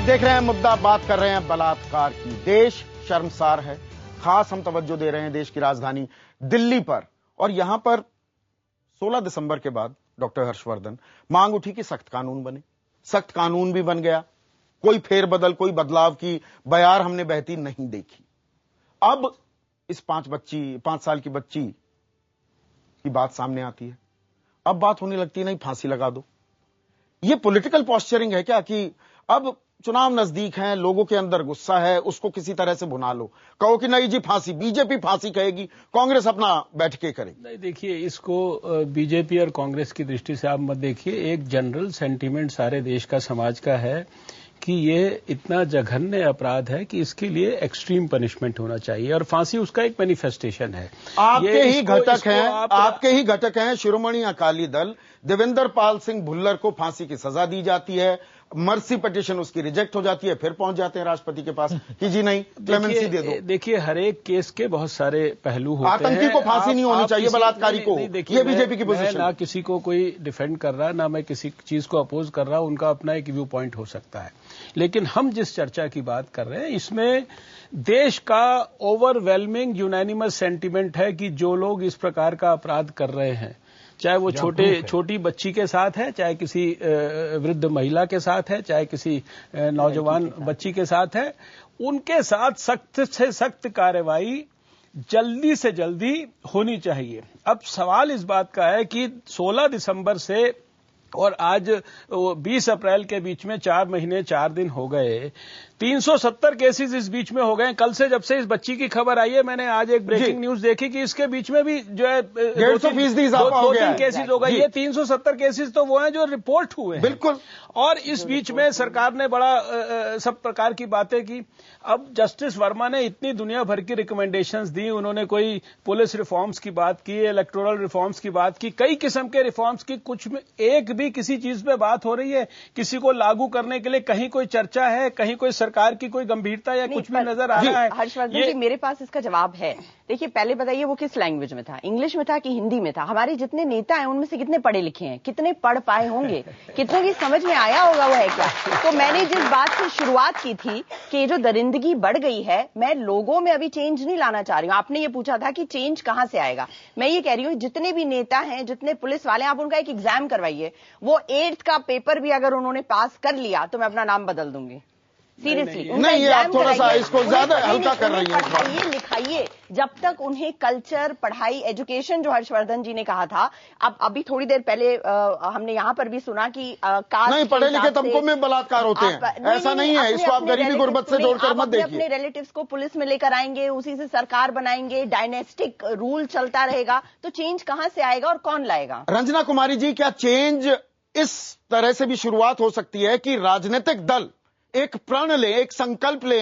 देख रहे हैं मुद्दा, बात कर रहे हैं बलात्कार की। देश शर्मसार है। खास हम तवज्जो दे रहे हैं देश की राजधानी दिल्ली पर। और यहां पर 16 दिसंबर के बाद डॉक्टर हर्षवर्धन मांग उठी कि सख्त कानून बने। सख्त कानून भी बन गया। कोई फेरबदल, कोई बदलाव की बयार हमने बहती नहीं देखी। अब इस 5 साल की बच्ची की बात सामने आती है। अब बात होने लगती है नहीं फांसी लगा दो। ये पॉलिटिकल पॉस्चरिंग है क्या कि अब चुनाव नजदीक हैं, लोगों के अंदर गुस्सा है, उसको किसी तरह से भुना लो, कहो कि नहीं जी फांसी, बीजेपी फांसी कहेगी, कांग्रेस अपना बैठके करेगी। नहीं, देखिए इसको बीजेपी और कांग्रेस की दृष्टि से आप मत देखिए। एक जनरल सेंटीमेंट सारे देश का, समाज का है कि ये इतना जघन्य अपराध है कि इसके लिए एक्सट्रीम पनिशमेंट होना चाहिए और फांसी उसका एक मैनिफेस्टेशन है। आपके ही घटक हैं शिरोमणि अकाली दल, देवेंद्र पाल सिंह भुल्लर को फांसी की सजा दी जाती है, मर्सी पिटीशन उसकी रिजेक्ट हो जाती है, फिर पहुंच जाते हैं राष्ट्रपति के पास कि जी नहीं क्लेमेंसी दे दो। देखिए हर एक केस के बहुत सारे पहलू होते हैं। आतंकी को फांसी नहीं होनी चाहिए, बलात्कारी को। ये बीजेपी की पोजीशन। ना किसी को कोई डिफेंड कर रहा है, ना मैं किसी चीज को अपोज कर रहा हूं। उनका अपना एक व्यू पॉइंट हो सकता है। लेकिन हम जिस चर्चा की बात कर रहे हैं इसमें देश का ओवरवेलमिंग यूनानिमस सेंटीमेंट है कि जो लोग इस प्रकार का अपराध कर रहे हैं, चाहे वो छोटी बच्ची के साथ है, चाहे किसी वृद्ध महिला के साथ है, चाहे किसी नौजवान बच्ची के साथ है, उनके साथ सख्त से सख्त कार्रवाई जल्दी से जल्दी होनी चाहिए। अब सवाल इस बात का है कि 16 दिसंबर से और आज 20 अप्रैल के बीच में 4 महीने 4 दिन हो गए। 370 केसेस इस बीच में हो गए। कल से जब से इस बच्ची की खबर आई है, मैंने आज एक ब्रेकिंग न्यूज देखी कि इसके बीच में भी जो है 150% इजाफा हो गया है। 2-3 केसेस हो गए। ये 370 केसेस तो वो हैं जो रिपोर्ट हुए हैं। बिल्कुल। और इस बीच में सरकार ने बड़ा सब प्रकार की बातें की। अब जस्टिस वर्मा ने इतनी दुनिया भर की रिकमेंडेशंस दी। उन्होंने कोई पुलिस रिफॉर्म्स की बात की, इलेक्टोरल रिफॉर्म्स की बात की, कई किस्म के रिफॉर्म्स की। कुछ में एक भी किसी चीज पे बात हो रही है, किसी को लागू करने के लिए कहीं कोई चर्चा है, कहीं कोई सरकार की कोई गंभीरता या कुछ भी नजर आ रहा है? हर्षवर्धन जी, मेरे पास इसका जवाब है। देखिए पहले बताइए वो किस लैंग्वेज में था, इंग्लिश में था कि हिंदी में था? हमारे जितने नेता हैं उनमें से कितने पढ़े लिखे हैं, कितने पढ़ पाए होंगे, कितनों की समझ में आया होगा वो है क्या? तो मैंने जिस बात से शुरुआत की थी कि ये जो दरिंदगी बढ़ गई है, मैं लोगों में अभी चेंज नहीं लाना चाह रही हूं। आपने ये पूछा था कि चेंज कहां से आएगा। मैं ये कह रही हूं जितने भी नेता हैं, जितने पुलिस वाले हैं, आप उनका एक एग्जाम करवाइए। वो 8th का पेपर भी अगर उन्होंने पास कर लिया तो मैं अपना नाम बदल दूंगी। सीरियसली नहीं, ये आप थोड़ा सा इसको ज्यादा हल्का कर रही हैं। पढ़ाइए लिखाइए, जब तक उन्हें कल्चर, पढ़ाई, एजुकेशन, जो हर्षवर्धन जी ने कहा था। अब अभी थोड़ी देर पहले हमने यहां पर भी सुना कि कास्ट नहीं पढ़े लिखे तबकों में बलात्कार होते हैं, ऐसा नहीं है। इसको आप गरीबी गुर्बत से जोड़कर मत देखिए। अपने रिलेटिव्स को पुलिस में लेकर आएंगे, उसी से सरकार बनाएंगे, डायनेस्टिक रूल चलता रहेगा, तो चेंज कहां से आएगा और कौन लाएगा? रंजना कुमारी जी, क्या चेंज इस तरह से भी शुरुआत हो सकती है कि राजनीतिक दल एक प्रण ले, एक संकल्प ले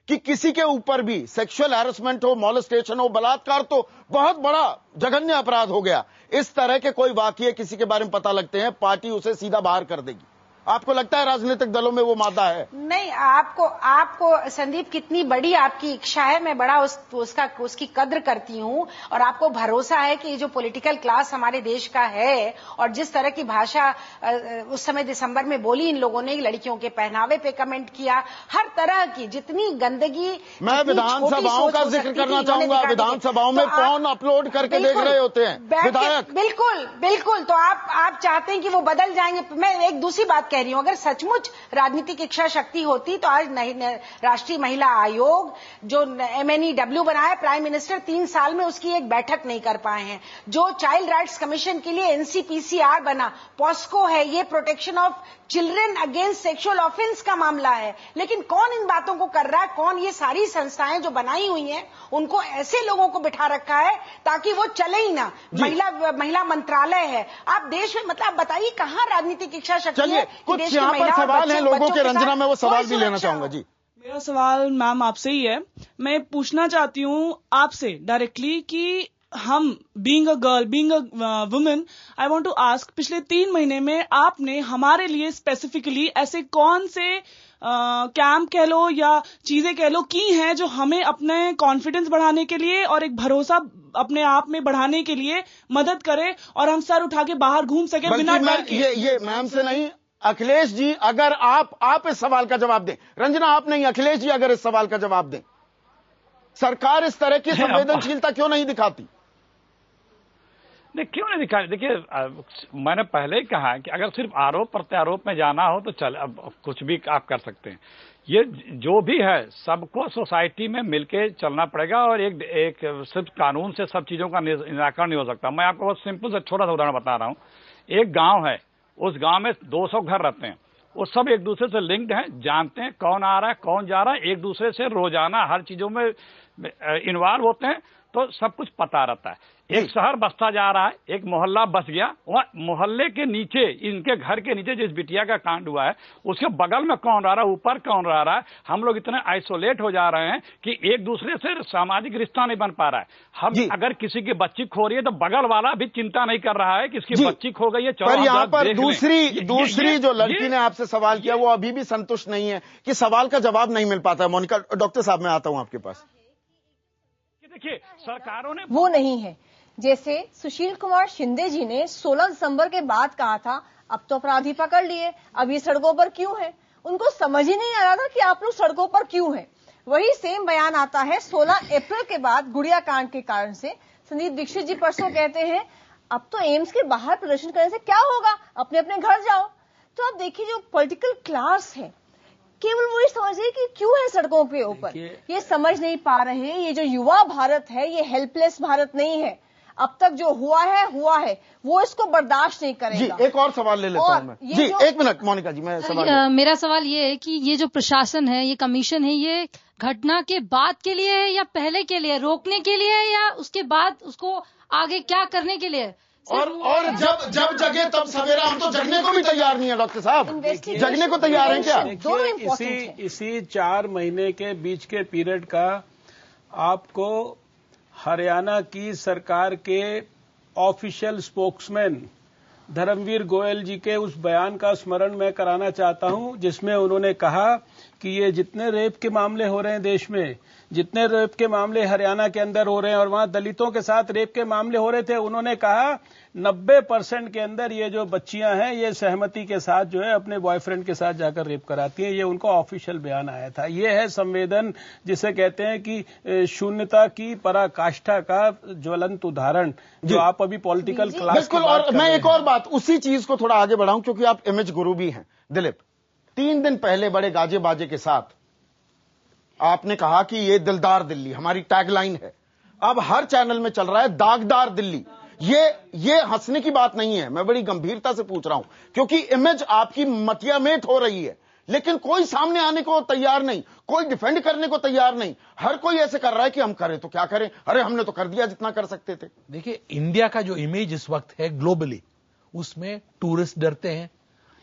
कि किसी के ऊपर भी सेक्सुअल हैरेसमेंट हो, मॉलेस्टेशन हो, बलात्कार तो बहुत बड़ा जघन्य अपराध हो गया, इस तरह के कोई वाकये किसी के बारे में पता लगते हैं, पार्टी उसे सीधा बाहर कर देगी? आपको लगता है राजनीतिक दलों में वो मादा है? नहीं, आपको संदीप कितनी बड़ी आपकी इच्छा है, मैं बड़ा उसकी कद्र करती हूँ। और आपको भरोसा है कि जो पॉलिटिकल क्लास हमारे देश का है और जिस तरह की भाषा उस समय दिसंबर में बोली इन लोगों ने, लड़कियों के पहनावे पे कमेंट किया, हर तरह की जितनी गंदगी। मैं विधानसभाओं का जिक्र करना चाहूंगा। विधानसभाओं में फोन अपलोड करके देख रहे होते हैं विधायक। बिल्कुल। तो आप चाहते हैं कि वो बदल जाएंगे। मैं एक दूसरी बात कह रही हूं, अगर सचमुच राजनीतिक इच्छा शक्ति होती तो आज राष्ट्रीय महिला आयोग जो MNEW बनाया, प्राइम मिनिस्टर 3 साल में उसकी एक बैठक नहीं कर पाए हैं। जो चाइल्ड राइट्स कमीशन के लिए NCPCR बना, पॉस्को है, ये protection of children against sexual offence का मामला है। लेकिन कौन इन बातों को कर रहा है? कौन? ये सारी संस्थाएं जो बनाई हुई हैं उनको ऐसे लोगों को बिठा रखा है ताकि वो चले ही ना। महिला मंत्रालय है। आप देश में मतलब बताइए कहां राजनीतिक इच्छा शक्ति है? कुछ यहाँ पर सवाल है लोगों के, रंजना में वो सवाल भी लेना चाहूंगा जी। मेरा सवाल मैम आपसे ही है। मैं पूछना चाहती हूँ आपसे डायरेक्टली कि हम being a girl, being a woman, I want to ask, पिछले 3 महीने में आपने हमारे लिए स्पेसिफिकली ऐसे कौन से कैंप कह लो या चीजें कह लो की हैं जो हमें अपने कॉन्फिडेंस बढ़ाने के लिए और एक भरोसा अपने आप में बढ़ाने के लिए मदद करे और हम सर उठा के बाहर घूम सके बिना डर के? ये मैम से नहीं, अखिलेश जी अगर आप इस सवाल का जवाब दें, रंजना आप नहीं, अखिलेश जी अगर इस सवाल का जवाब दें, सरकार इस तरह की संवेदनशीलता क्यों नहीं दिखाती? नहीं, क्यों नहीं दिखा? देखिए, मैंने पहले ही कहा कि अगर सिर्फ आरोप प्रत्यारोप में जाना हो तो चल, अब कुछ भी आप कर सकते हैं। ये जो भी है सबको सोसाइटी में मिलके चलना पड़ेगा और एक सिर्फ कानून से सब चीजों का निराकरण नहीं हो सकता। मैं आपको बहुत सिंपल से छोटा सा उदाहरण बता रहा हूँ। एक गांव है, उस गांव में 200 घर रहते हैं, वो सब एक दूसरे से लिंक्ड हैं, जानते हैं कौन आ रहा है कौन जा रहा है, एक दूसरे से रोजाना हर चीजों में इन्वॉल्व होते हैं, तो सब कुछ पता रहता है। एक शहर बसता जा रहा है, एक मोहल्ला बस गया, वह मोहल्ले के नीचे, इनके घर के नीचे जिस बिटिया का कांड हुआ है उसके बगल में कौन रह रहा है, ऊपर कौन रह रहा है, हम लोग इतने आइसोलेट हो जा रहे हैं कि एक दूसरे से सामाजिक रिश्ता नहीं बन पा रहा है। हम अगर किसी की बच्ची खो रही है तो बगल वाला भी चिंता नहीं कर रहा है कि इसकी बच्ची खो गई है। पर यहाँ पर दूसरी जो लड़की ने आपसे सवाल किया वो अभी भी संतुष्ट नहीं है कि सवाल का जवाब नहीं मिल पाता है। मोनिका, डॉक्टर साहब मैं आता हूं आपके पास। देखिए, सरकारों ने वो नहीं है जैसे सुशील कुमार शिंदे जी ने 16 दिसंबर के बाद कहा था अब तो अपराधी पकड़ लिए, अब ये सड़कों पर क्यों है? उनको समझ ही नहीं आ रहा था कि आप लोग सड़कों पर क्यों हैं। वही सेम बयान आता है 16 अप्रैल के बाद गुड़िया कांड के कारण से। संदीप दीक्षित जी परसों कहते हैं अब तो एम्स के बाहर प्रदर्शन करने से क्या होगा, अपने अपने घर जाओ। तो आप देखिए जो पॉलिटिकल क्लास है केवल वो ये समझ रहे कि क्यों है सड़कों पे ऊपर, ये समझ नहीं पा रहे। ये जो युवा भारत है ये हेल्पलेस भारत नहीं है। अब तक जो हुआ है वो इसको बर्दाश्त नहीं करेगा। जी, एक और सवाल ले लेता हूं मैं। जी, एक मिनट मोनिका जी, मैं सवाल मेरा सवाल ये है कि ये जो प्रशासन है, ये कमीशन है, ये घटना के बाद के लिए है या पहले के लिए, रोकने के लिए है या उसके बाद उसको आगे क्या करने के लिए? और जब जगे तब सवेरा, हम तो जगने को भी तैयार नहीं है डॉक्टर साहब, जगने को तैयार हैं क्या? इसी 4 महीने के बीच के पीरियड का आपको हरियाणा की सरकार के ऑफिशियल स्पोक्समैन धर्मवीर गोयल जी के उस बयान का स्मरण मैं कराना चाहता हूं, जिसमें उन्होंने कहा कि ये जितने रेप के मामले हो रहे हैं देश में, जितने रेप के मामले हरियाणा के अंदर हो रहे हैं और वहां दलितों के साथ रेप के मामले हो रहे थे, उन्होंने कहा 90% के अंदर ये जो बच्चियां हैं ये सहमति के साथ जो है अपने बॉयफ्रेंड के साथ जाकर रेप कराती हैं। ये उनका ऑफिशियल बयान आया था। ये है संवेदन, जिसे कहते हैं कि शून्यता की पराकाष्ठा का ज्वलंत उदाहरण, जो आप अभी पॉलिटिकल क्लास। बिल्कुल। और मैं एक और बात उसी चीज को थोड़ा आगे बढ़ाऊं क्योंकि आप इमेज गुरु भी हैं। दिलीप, 3 दिन पहले बड़े गाजे बाजे के साथ आपने कहा कि ये दिलदार दिल्ली हमारी टैगलाइन है। अब हर चैनल में चल रहा है दागदार दिल्ली। ये हंसने की बात नहीं है, मैं बड़ी गंभीरता से पूछ रहा हूं क्योंकि इमेज आपकी मटियामेट हो रही है, लेकिन कोई सामने आने को तैयार नहीं, कोई डिफेंड करने को तैयार नहीं। हर कोई ऐसे कर रहा है कि हम करें तो क्या करें, अरे हमने तो कर दिया जितना कर सकते थे। देखिए, इंडिया का जो इमेज इस वक्त है ग्लोबली, उसमें टूरिस्ट डरते हैं।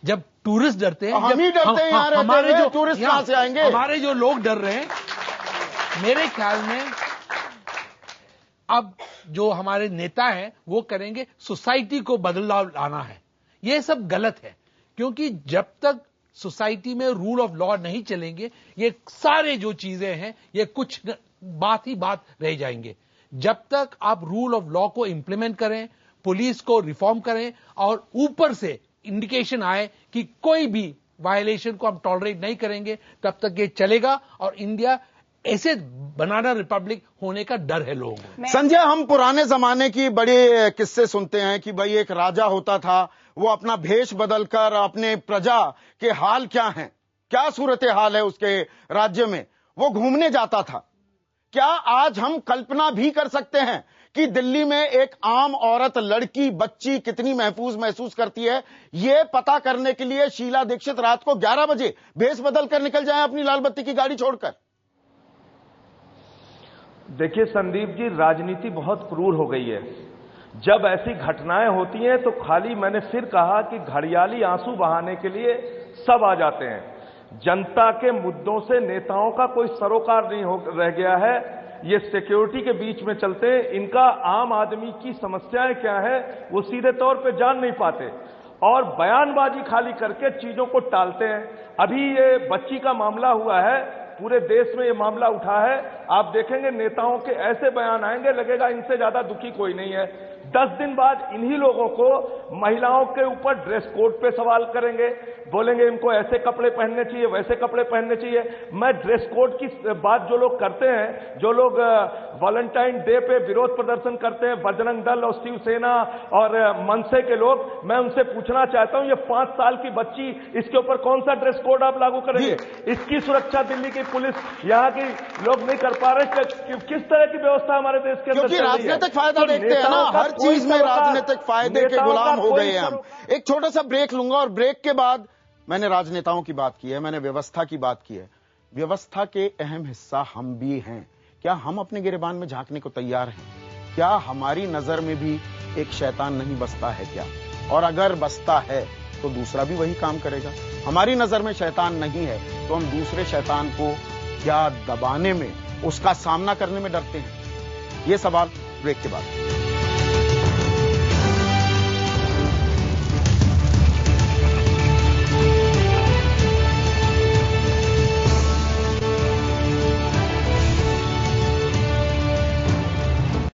जब टूरिस्ट डरते हैं, हम ही डरते हैं यार, हमारे जो टूरिस्ट कहां से आएंगे? हमारे जो लोग डर रहे हैं, मेरे ख्याल में अब जो हमारे नेता हैं वो करेंगे सोसाइटी को बदलाव लाना है। ये सब गलत है क्योंकि जब तक सोसाइटी में रूल ऑफ लॉ नहीं चलेंगे, ये सारे जो चीजें हैं ये कुछ बात ही बात रह जाएंगे। जब तक आप रूल ऑफ लॉ को इंप्लीमेंट करें, पुलिस को रिफॉर्म करें और ऊपर से इंडिकेशन आए कि कोई भी वायलेशन को हम टॉलरेट नहीं करेंगे, तब तक ये चलेगा और इंडिया ऐसे बनाना रिपब्लिक होने का डर है लोगों को। संजय, हम पुराने जमाने की बड़े किस्से सुनते हैं कि भाई एक राजा होता था, वो अपना भेष बदलकर अपने प्रजा के हाल क्या हैं, क्या सूरत हाल है उसके राज्य में, वो घूमने जाता था। क्या आज हम कल्पना भी कर सकते हैं कि दिल्ली में एक आम औरत, लड़की, बच्ची कितनी महफूज महसूस करती है, ये पता करने के लिए शीला दीक्षित रात को 11 बजे भेष बदलकर निकल जाए अपनी लाल बत्ती की गाड़ी छोड़कर? देखिए संदीप जी, राजनीति बहुत क्रूर हो गई है। जब ऐसी घटनाएं होती हैं तो खाली, मैंने फिर कहा कि घड़ियाली आंसू बहाने के लिए सब आ जाते हैं। जनता के मुद्दों से नेताओं का कोई सरोकार नहीं रह गया है। ये सिक्योरिटी के बीच में चलते हैं, इनका आम आदमी की समस्याएं क्या है वो सीधे तौर पे जान नहीं पाते और बयानबाजी खाली करके चीजों को टालते हैं। अभी ये बच्ची का मामला हुआ है, पूरे देश में ये मामला उठा है। आप देखेंगे नेताओं के ऐसे बयान आएंगे, लगेगा इनसे ज्यादा दुखी कोई नहीं है। 10 दिन बाद इन्हीं लोगों को महिलाओं के ऊपर ड्रेस कोड पे सवाल करेंगे, बोलेंगे इनको ऐसे कपड़े पहनने चाहिए, वैसे कपड़े पहनने चाहिए। मैं ड्रेस कोड की बात जो लोग करते हैं, जो लोग वैलेंटाइन डे पे विरोध प्रदर्शन करते हैं, बजरंग दल और शिवसेना और मनसे के लोग, मैं उनसे पूछना चाहता हूं, ये 5 साल की बच्ची, इसके ऊपर कौन सा ड्रेस कोड आप लागू करेंगे? इसकी सुरक्षा दिल्ली की पुलिस, यहाँ की लोग नहीं कर पा रहे। किस तरह की व्यवस्था हमारे देश के अंदर? क्योंकि राजनीतिक फायदा देखते हैं ना, हर चीज में राजनीतिक फायदे के गुलाम हो गए हैं हम। एक छोटा सा ब्रेक लूंगा और ब्रेक के बाद मैंने राजनेताओं की बात की है, मैंने व्यवस्था की बात की है। व्यवस्था के अहम हिस्सा हम भी हैं। क्या हम अपने गिरेबान में झांकने को तैयार हैं? क्या हमारी नजर में भी एक शैतान नहीं बसता है क्या? और अगर बसता है तो दूसरा भी वही काम करेगा। हमारी नजर में शैतान नहीं है तो हम दूसरे शैतान को क्या दबाने में, उसका सामना करने में डरते हैं? ये सवाल ब्रेक के बाद।